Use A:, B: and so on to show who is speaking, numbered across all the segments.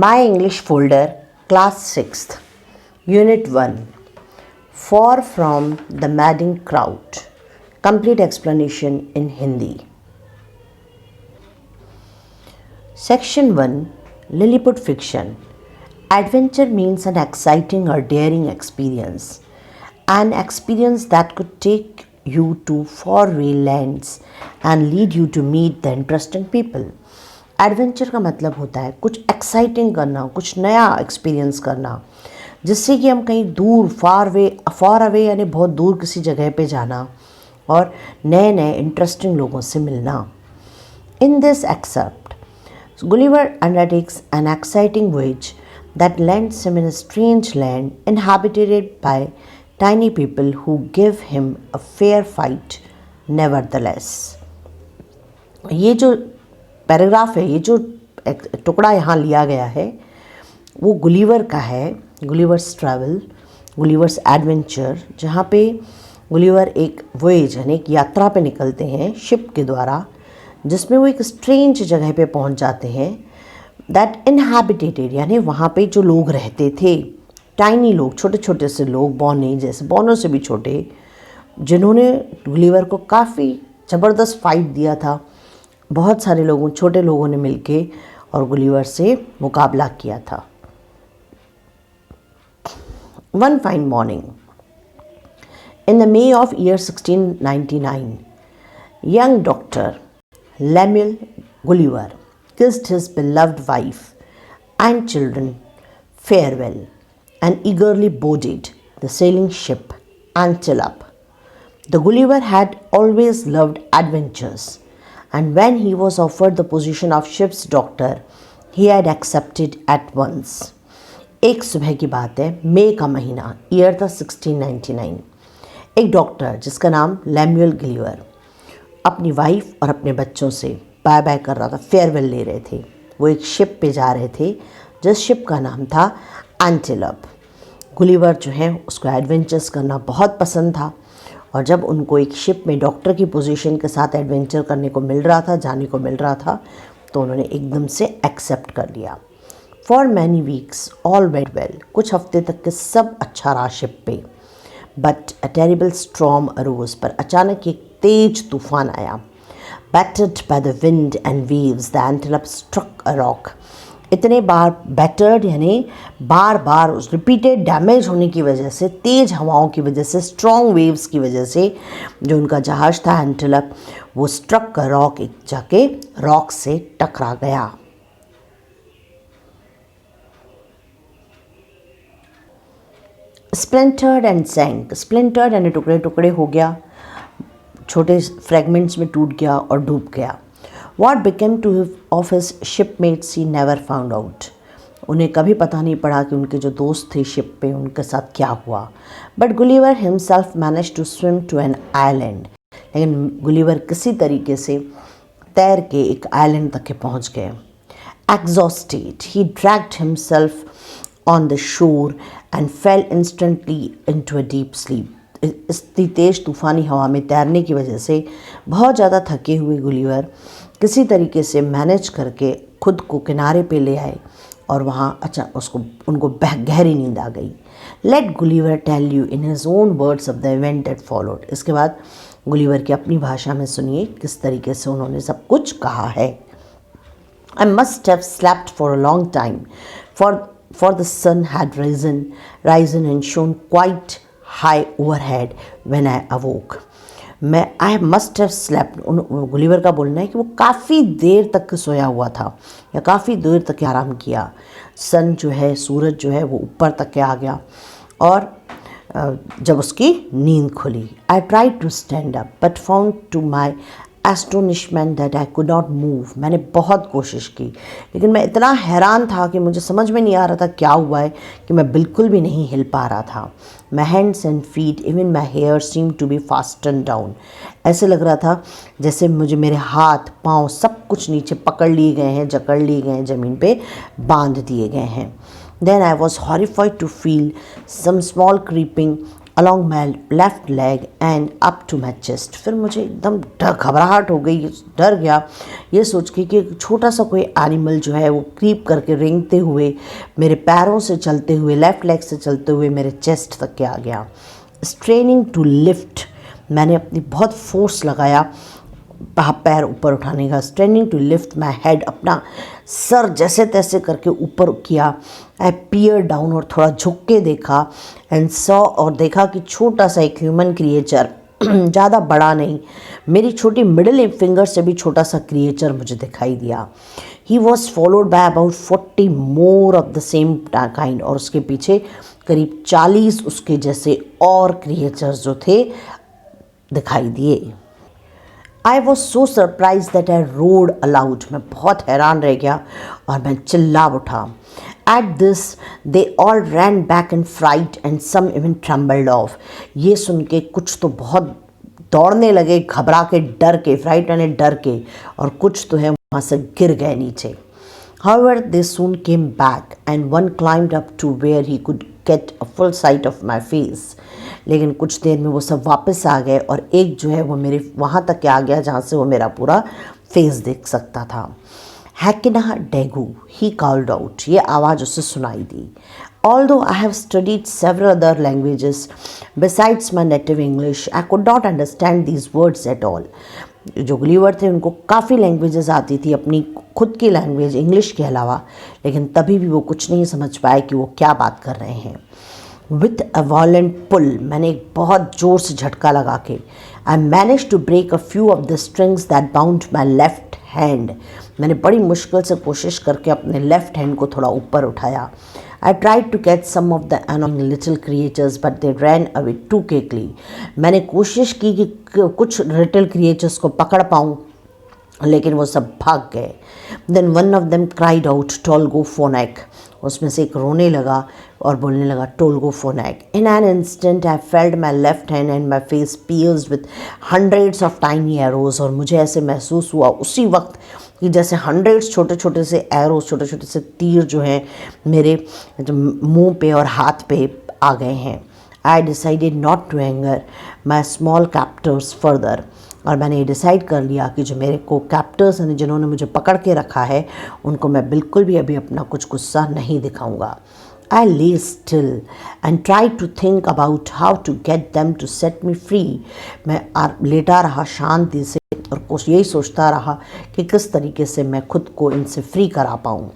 A: My English folder, Class 6th, Unit 1, Far from the Madding Crowd. Complete explanation in Hindi. Section 1, Lilliput Fiction. Adventure means an exciting or daring experience. An experience that could take you to faraway lands and lead you to meet the interesting people. Adventure का मतलब होता है कुछ exciting करना, कुछ नया experience करना, जिससे कि हम कहीं दूर फार अवे यानी बहुत दूर किसी जगह पे जाना और नए नए इंटरेस्टिंग लोगों से मिलना. In this except Gulliver undertakes an exciting voyage that lands him in a strange land inhabited by tiny people who give him a fair fight nevertheless. ये जो पैराग्राफ है, ये जो टुकड़ा यहाँ लिया गया है वो गुलिवर का है, गुलिवर्स ट्रैवल, गुलिवर्स एडवेंचर, जहाँ पे गुलिवर एक वॉयेज यानी एक यात्रा पे निकलते हैं शिप के द्वारा, जिसमें वो एक स्ट्रेंज जगह पे पहुँच जाते हैं. दैट इनहैबिटेटेड यानी वहाँ पे जो लोग रहते थे, टाइनी लोग, छोटे छोटे से लोग, बौने जैसे बौनों से भी छोटे, जिन्होंने गुलिवर को काफ़ी ज़बरदस्त फाइट दिया था. बहुत सारे लोगों, छोटे लोगों ने मिलके और गुलिवर से मुकाबला किया था. One fine morning in the may of year 1699 young doctor Lemuel Gulliver kissed his beloved wife and children farewell and eagerly boarded the sailing ship Antelope. The Gulliver had always loved adventures, and when he was offered the position of ship's doctor, he had accepted at once. एक सुबह की बात है, मई का महीना, year था 1699. एक doctor जिसका नाम लैमुअल गिलिवर अपनी वाइफ और अपने बच्चों से बाय बाय कर रहा था, फेयरवेल ले रहे थे. वो एक शिप पे जा रहे थे जिस शिप का नाम था एंटेलोप. गुलिवर जो है उसको एडवेंचर्स करना बहुत पसंद था, और जब उनको एक शिप में डॉक्टर की पोजीशन के साथ एडवेंचर करने को मिल रहा था, जाने को मिल रहा था, तो उन्होंने एकदम से एक्सेप्ट कर लिया. For many weeks all went well. कुछ हफ्ते तक के सब अच्छा रहा शिप पे. But a terrible storm arose. पर अचानक एक तेज तूफान आया. Battered by the wind and waves, the Antelope struck a rock. इतने बार बैटर्ड यानी बार बार उस रिपीटेड डैमेज होने की वजह से, तेज़ हवाओं की वजह से, स्ट्रॉन्ग वेव्स की वजह से जो उनका जहाज़ था एंटेलोप, वो स्ट्रक का रॉक, एक जाके रॉक से टकरा गया. स्प्लिंटर्ड एंड सैंक. स्प्लिंटर्ड यानी टुकड़े टुकड़े हो गया, छोटे फ्रेगमेंट्स में टूट गया और डूब गया. What became to of his shipmates he never found out. उन्हें कभी पता नहीं पड़ा कि उनके जो दोस्त थे शिप पे उनके साथ क्या हुआ. But Gulliver himself managed to swim to an island. लेकिन गुलिवर किसी तरीके से तैर के एक आइलैंड तक के पहुंच गए. Exhausted, he dragged himself on the shore and fell instantly into a deep sleep. इतनी तेज़ तूफ़ानी हवा में तैरने की वजह से बहुत ज़्यादा थके हुए गुलिवर किसी तरीके से मैनेज करके खुद को किनारे पे ले आए और वहाँ उनको गहरी नींद आ गई. Let Gulliver tell you in his own words of the event that followed. इसके बाद गुलिवर की अपनी भाषा में सुनिए किस तरीके से उन्होंने सब कुछ कहा है. I must have slept for a long time for the sun had risen and shone quite high overhead when I awoke. I must have slept. Gulliver का बोलना है कि वो काफ़ी देर तक सोया हुआ था या काफ़ी देर तक आराम किया. सन जो है, सूरज जो है, वो ऊपर तक के आ गया और जब उसकी नींद खुली. I tried to stand up but found to my astonishment that I could not move. मैंने बहुत कोशिश की लेकिन मैं इतना हैरान था कि मुझे समझ में नहीं आ रहा था क्या हुआ है कि मैं बिल्कुल भी नहीं हिल पा रहा था. My hands and feet, even my hair seem to be fasten down. ऐसे लग रहा था जैसे मुझे मेरे हाथ पाँव सब कुछ नीचे पकड़ लिए गए हैं, जकड़ लिए गए हैं, ज़मीन पे बांध दिए गए हैं. Then I was horrified to feel some small creeping along my left leg and up to my chest। फिर मुझे एकदम घबराहट हो गई, डर गया ये सोच के कि छोटा सा कोई एनिमल जो है वो क्रीप करके रेंगते हुए मेरे पैरों से चलते हुए, लेफ़्ट लेग से चलते हुए मेरे चेस्ट तक के आ गया। स्ट्रेनिंग टू लिफ्ट, मैंने अपनी बहुत फोर्स लगाया पैर ऊपर उठाने का। Straining to lift my head, अपना सर जैसे तैसे करके ऊपर किया। आई पियर डाउन, और थोड़ा झुक के देखा। एंड सॉ, और देखा कि छोटा सा एक ह्यूमन क्रिएचर, ज़्यादा बड़ा नहीं, मेरी छोटी मिडिल फिंगर से भी छोटा सा क्रिएचर मुझे दिखाई दिया। He was followed by about 40 more of the same kind, और उसके पीछे करीब 40 उसके जैसे और क्रिएचर्स जो थे दिखाई दिए। I was so surprise that I roared aloud, मैं बहुत हैरान रह गया और मैं चिल्ला उठा। At this they all ran back in fright and some even tumbled off, ये सुन के कुछ तो बहुत दौड़ने लगे, घबरा के, डर के, फ्राइट यानी डर के, और कुछ तो है वहाँ से गिर गए नीचे। However, they soon came back and one climbed up to where he could get a full sight of my face। लेकिन कुछ देर में वो सब वापस आ गए और एक जो है वो मेरे वहाँ तक आ गया जहाँ से वो मेरा पूरा फेस देख सकता था। हैकिना डेगू, ही कॉल्ड आउट, ये आवाज़ उसे सुनाई दी। Although I have studied several other languages besides my native English, I could not understand these words at all। जो गुलीवर थे उनको काफ़ी लैंग्वेजेस आती थी अपनी खुद की लैंग्वेज इंग्लिश के अलावा, लेकिन तभी भी वो कुछ नहीं समझ पाए कि वो क्या बात कर रहे हैं। विथ अ वॉलेंट पुल, मैंने एक बहुत ज़ोर से झटका लगा के, I manage to break a few of the strings that bound my left hand, मैंने बड़ी मुश्किल से कोशिश करके अपने लेफ्ट हैंड को थोड़ा ऊपर उठाया। I tried to catch some of the annoying little creatures but they ran away too quickly। मैंने कोशिश की कि कुछ लिटिल क्रिएचर्स को पकड़ पाऊँ, लेकिन वो सब भाग गए। Then one of them cried out Tolgo Phonak, उसमें से एक रोने लगा और बोलने लगा Tolgo Phonak। In an instant I felt my left hand and my face pierced with hundreds of tiny arrows, और मुझे ऐसे महसूस हुआ उसी वक्त कि जैसे हंड्रेड्स छोटे छोटे से एरोस, छोटे छोटे से तीर जो हैं मेरे मुंह पे और हाथ पे आ गए हैं। I decided not to anger my small captors further, और मैंने ये डिसाइड कर लिया कि जो मेरे को कैप्टर्स हैं जिन्होंने मुझे पकड़ के रखा है उनको मैं बिल्कुल भी अभी अपना कुछ गुस्सा नहीं दिखाऊंगा। I lay still and tried to think about how to get them to set me free। मैं लेटा रहा शांति से और कुछ यही सोचता रहा कि किस तरीके से मैं खुद को इनसे फ्री करा पाऊँ।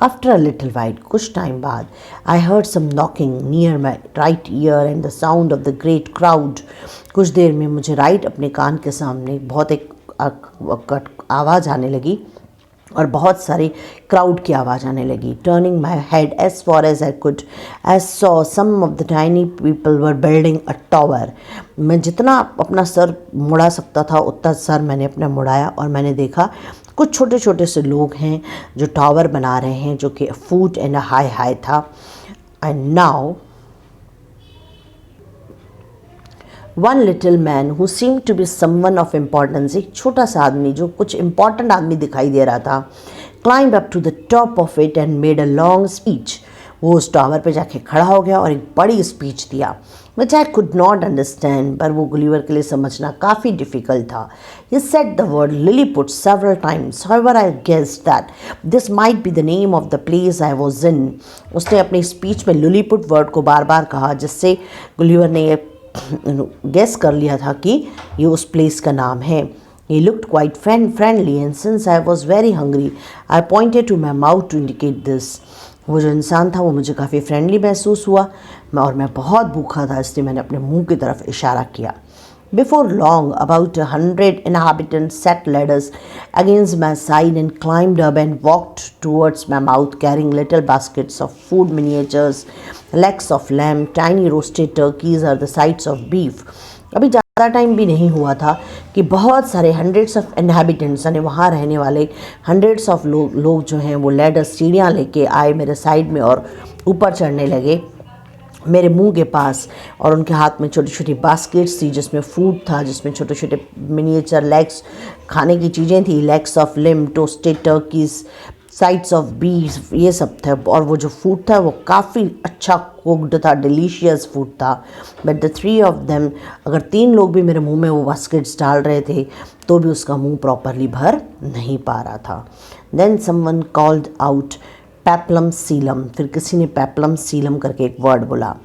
A: After a little while, कुछ टाइम बाद, I heard some knocking near my right ear and the sound of the great crowd। कुछ देर में मुझे राइट अपने कान के सामने बहुत एक आवाज़ आने लगी और बहुत सारे क्राउड की आवाज़ आने लगी। Turning my head as far as I could, I saw some of the tiny people were building a tower. मैं जितना अपना सर मुड़ा सकता था उतना सर मैंने अपना मुड़ाया और मैंने देखा कुछ छोटे छोटे से लोग हैं जो टावर बना रहे हैं जो कि फुट एंड हाई था। And now one little man who seem to be someone of importance, एक छोटा सा आदमी जो कुछ इम्पॉर्टेंट आदमी दिखाई दे रहा था, climb up to the top of it and made a long speech. वो उस टावर पे जाके खड़ा हो गया और एक बड़ी स्पीच दिया विच आई कुड नॉट अंडरस्टैंड, पर वो गुलीवर के लिए समझना काफ़ी डिफ़िकल्ट था। He said the word Lilliput several times, however I guessed that this might be the name of the place I was in। उसने अपनी स्पीच में लिलीपुट वर्ड को बार बार कहा जिससे गुलीवर ने ये गेस कर लिया था कि ये उस प्लेस का नाम है। He looked quite friendly and since I was very hungry, I pointed to my mouth to indicate this। वो जो इंसान था वो मुझे काफ़ी फ्रेंडली महसूस हुआ और मैं बहुत भूखा था इसलिए मैंने अपने मुंह की तरफ इशारा किया। Before long, about 100 inhabitants set ladders against my side and climbed up and walked towards my mouth carrying little baskets of food, miniatures, legs of lamb, tiny roasted turkeys or the sides of beef। अभी ज़्यादा time भी नहीं हुआ था कि बहुत सारे hundreds of inhabitants यानी वहाँ रहने वाले हंड्रेड्स ऑफ लोग जो हैं वो लैडर सीढ़ियाँ लेके आए मेरे साइड में और ऊपर चढ़ने लगे मेरे मुंह के पास, और उनके हाथ में छोटी छोटी बास्केट्स थी जिसमें फूड था, जिसमें छोटे छोटे मिनिएचर लेग्स खाने की चीज़ें थी, legs of lamb, toasted turkeys, sides of beef, ये सब था। और वो जो फूड था वो काफ़ी अच्छा कुक्ड था, डिलीशियस फूड था। But the three of them, अगर 3 लोग भी मेरे मुंह में वो बास्केट्स डाल रहे थे तो भी उसका मुंह प्रॉपरली भर नहीं पा रहा था। देन समवन कॉल्ड आउट पेप्लम सीलम, फिर किसी ने पेप्लम सीलम करके एक वर्ड बोला।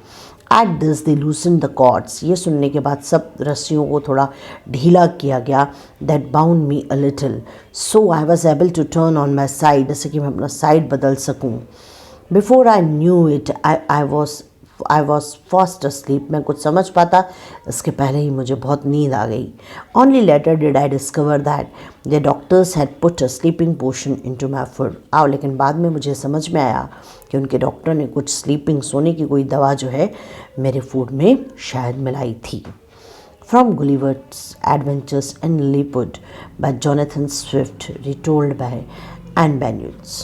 A: At this they loosen the cords, ये सुनने के बाद सब रस्सियों को थोड़ा ढीला किया गया। That bound me a little, so I was able to turn on my side, जैसे कि मैं अपना साइड बदल सकूँ। Before I knew it I was fast asleep, मैं कुछ समझ पाता इसके पहले ही मुझे बहुत नींद आ गई। Only later did I discover that the doctors had put a sleeping potion into my food. लेकिन बाद में मुझे समझ में आया कि उनके डॉक्टर ने कुछ स्लीपिंग, सोने की कोई दवा जो है मेरे फूड में शायद मिलाई थी। From Gulliver's Adventures in Lilliput by Jonathan Swift, retold by Anne Banyuls.